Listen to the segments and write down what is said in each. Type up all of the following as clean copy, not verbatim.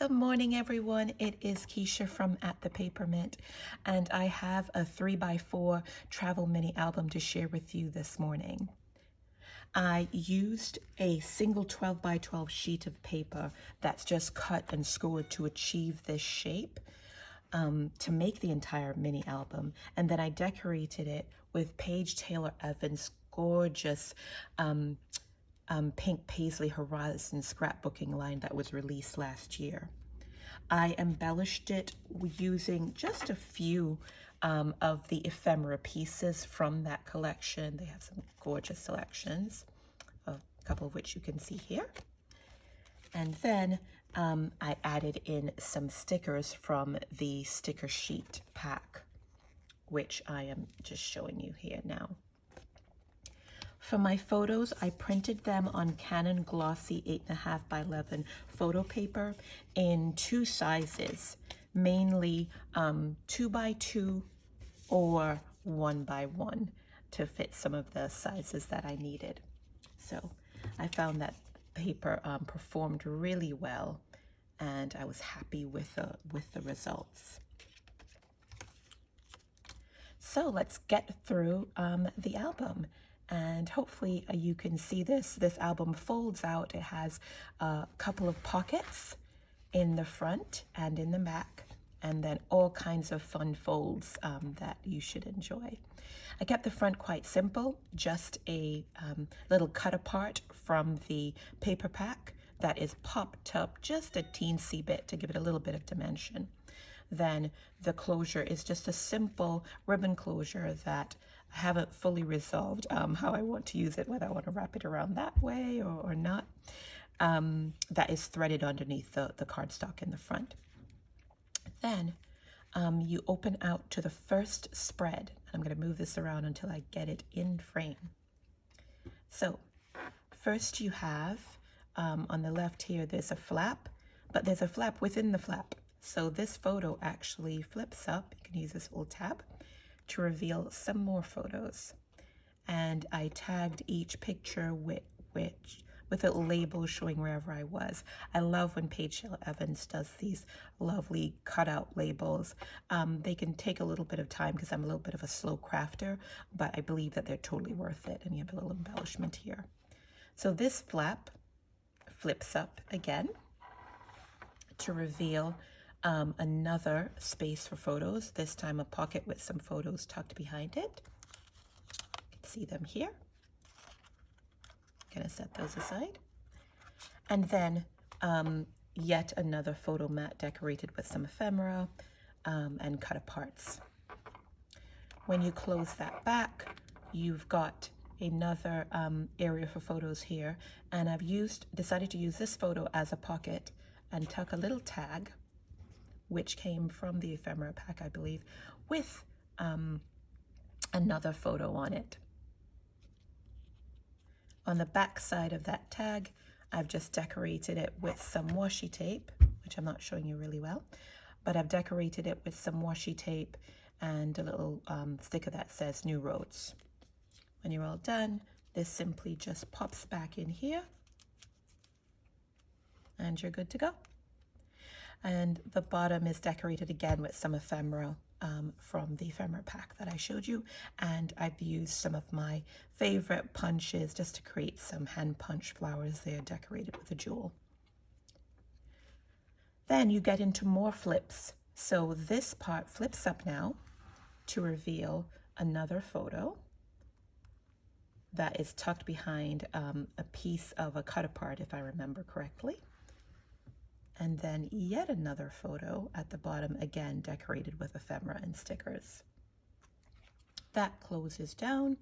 Good morning, everyone. It is Keisha from At the PaperMint, and I have a 3x4 travel mini album to share with you this morning. I used a single 12x12 sheet of paper that's just cut and scored to achieve this shape to make the entire mini album, and then I decorated it with Paige Taylor Evans' gorgeous pink paisley horizon scrapbooking line that was released last year. I embellished it using just a few of the ephemera pieces from that collection. They have some gorgeous selections, a couple of which you can see here. And then I added in some stickers from the sticker sheet pack, which I am just showing you here now. For my photos, I printed them on Canon Glossy 8.5x11 photo paper in two sizes, mainly 2x2 or 1x1 to fit some of the sizes that I needed. So I found that paper performed really well, and I was happy with the results. So let's get through the album. And hopefully you can see this. This album folds out. It has a couple of pockets in the front and in the back, and then all kinds of fun folds that you should enjoy. I kept the front quite simple, just a little cut apart from the paper pack that is popped up just a teensy bit to give it a little bit of dimension. Then the closure is just a simple ribbon closure that I haven't fully resolved how I want to use it, whether I want to wrap it around that way or not. That is threaded underneath the cardstock in the front. Then you open out to the first spread. I'm going to move this around until I get it in frame. So first you have on the left here, there's a flap, but there's a flap within the flap. So this photo actually flips up. You can use this little tab to reveal some more photos. And I tagged each picture with a label showing wherever I was. I love when Paige Taylor Evans does these lovely cutout labels. They can take a little bit of time because I'm a little bit of a slow crafter, but I believe that they're totally worth it. And you have a little embellishment here. So this flap flips up again to reveal another space for photos, this time a pocket with some photos tucked behind it. You can see them here. Gonna set those aside. And then yet another photo mat decorated with some ephemera and cut aparts. When you close that back, you've got another area for photos here, and I've decided to use this photo as a pocket and tuck a little tag, which came from the ephemera pack, I believe, with another photo on it. On the back side of that tag, I've just decorated it with some washi tape, which I'm not showing you really well, but I've decorated it with some washi tape and a little sticker that says New Roads. When you're all done, this simply just pops back in here, and you're good to go. And the bottom is decorated again with some ephemera from the ephemera pack that I showed you. And I've used some of my favorite punches just to create some hand punch flowers there decorated with a jewel. Then you get into more flips. So this part flips up now to reveal another photo that is tucked behind a piece of a cut apart, if I remember correctly. And then yet another photo at the bottom, again decorated with ephemera and stickers. That closes down,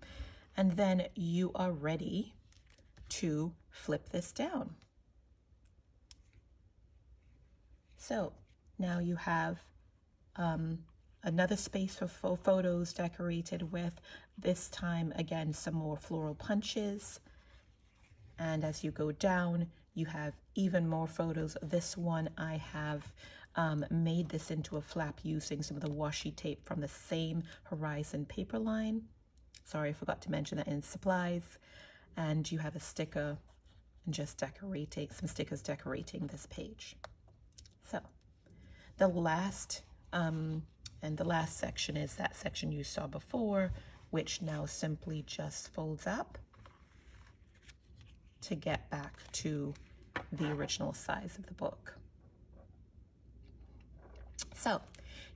and then you are ready to flip this down. So now you have another space for photos decorated with, this time again some more floral punches. And as you go down, you have even more photos. This one I have made this into a flap using some of the washi tape from the same Horizon paper line. Sorry, I forgot to mention that in supplies. And you have a sticker and just decorating, some stickers decorating this page. So the last and the last section is that section you saw before, which now simply just folds up to get back to the original size of the book. So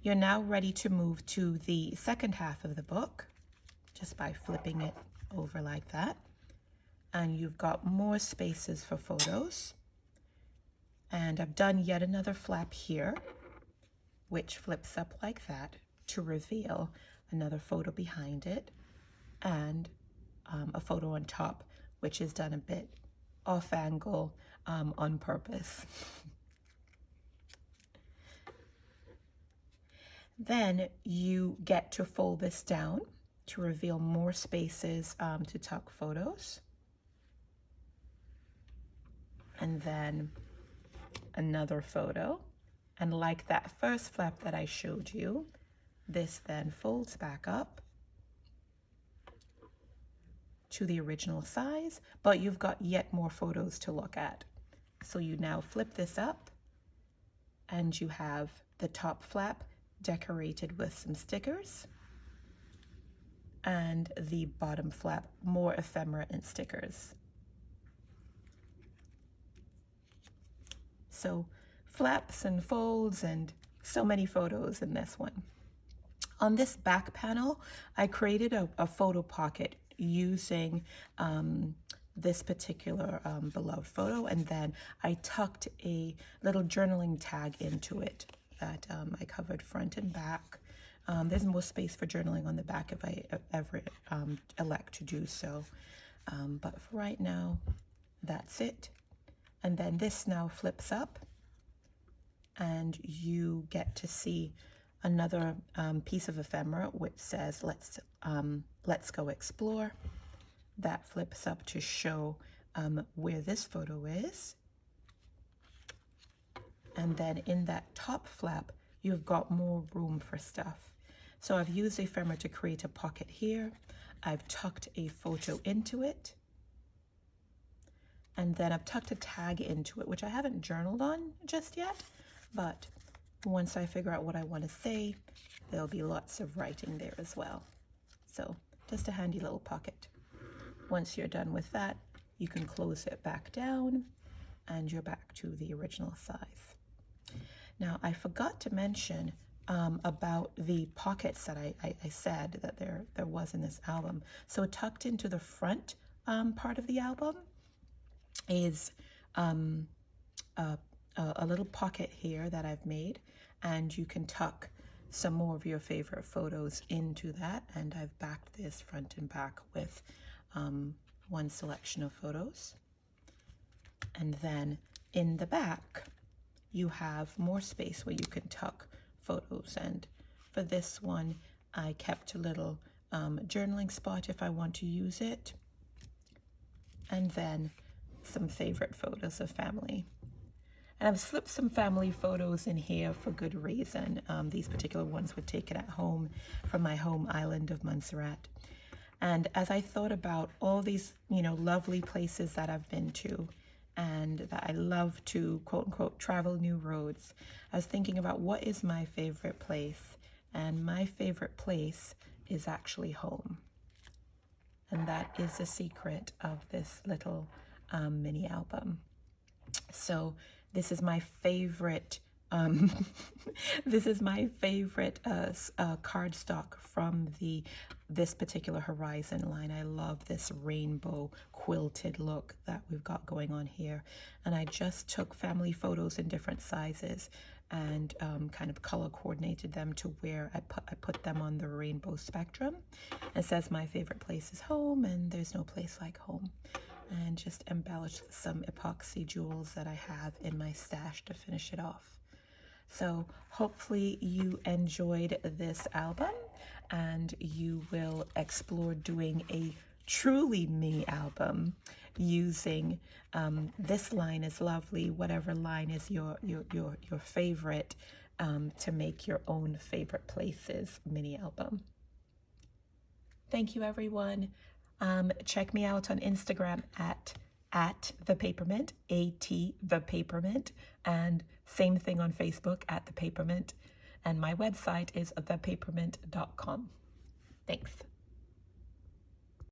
you're now ready to move to the second half of the book just by flipping it over like that. And you've got more spaces for photos. And I've done yet another flap here, which flips up like that to reveal another photo behind it, and a photo on top, which is done a bit off angle on purpose. Then you get to fold this down to reveal more spaces to tuck photos. And then another photo. And like that first flap that I showed you, this then folds back up to the original size, but you've got yet more photos to look at. So you now flip this up and you have the top flap decorated with some stickers and the bottom flap more ephemera and stickers. So flaps and folds and so many photos in this one. On this back panel, I created a photo pocket using this particular beloved photo, and then I tucked a little journaling tag into it that I covered front and back. There's more space for journaling on the back if I ever elect to do so. But for right now, that's it. And then this now flips up and you get to see another piece of ephemera which says, let's go explore. That flips up to show where this photo is. And then in that top flap, you've got more room for stuff. So I've used ephemera to create a pocket here. I've tucked a photo into it. And then I've tucked a tag into it, which I haven't journaled on just yet. But once I figure out what I want to say, there'll be lots of writing there as well. So just a handy little pocket. Once you're done with that, you can close it back down and you're back to the original size. Now, I forgot to mention about the pockets that I said that there was in this album. So tucked into the front part of the album is a little pocket here that I've made, and you can tuck some more of your favorite photos into that, and I've backed this front and back with one selection of photos. And then in the back you have more space where you can tuck photos, and for this one I kept a little journaling spot if I want to use it, and then some favorite photos of family. And I've slipped some family photos in here for good reason. These particular ones were taken at home from my home island of Montserrat. And as I thought about all these, lovely places that I've been to and that I love to, quote unquote, travel new roads, I was thinking about what is my favorite place. And my favorite place is actually home. And that is the secret of this little mini album. So this is my favorite this is my favorite cardstock from this particular Horizon line. I love this rainbow quilted look that we've got going on here, and I just took family photos in different sizes and kind of color coordinated them to where I put them on the rainbow spectrum. It says my favorite place is home, and there's no place like home. And just embellished with some epoxy jewels that I have in my stash to finish it off. So hopefully you enjoyed this album and you will explore doing a truly mini album using this line is lovely, whatever line is your favorite, to make your own favorite places mini album. Thank you, everyone. Check me out on Instagram at the PaperMint, the PaperMint. And same thing on Facebook at The PaperMint. And my website is thepapermint.com. Thanks.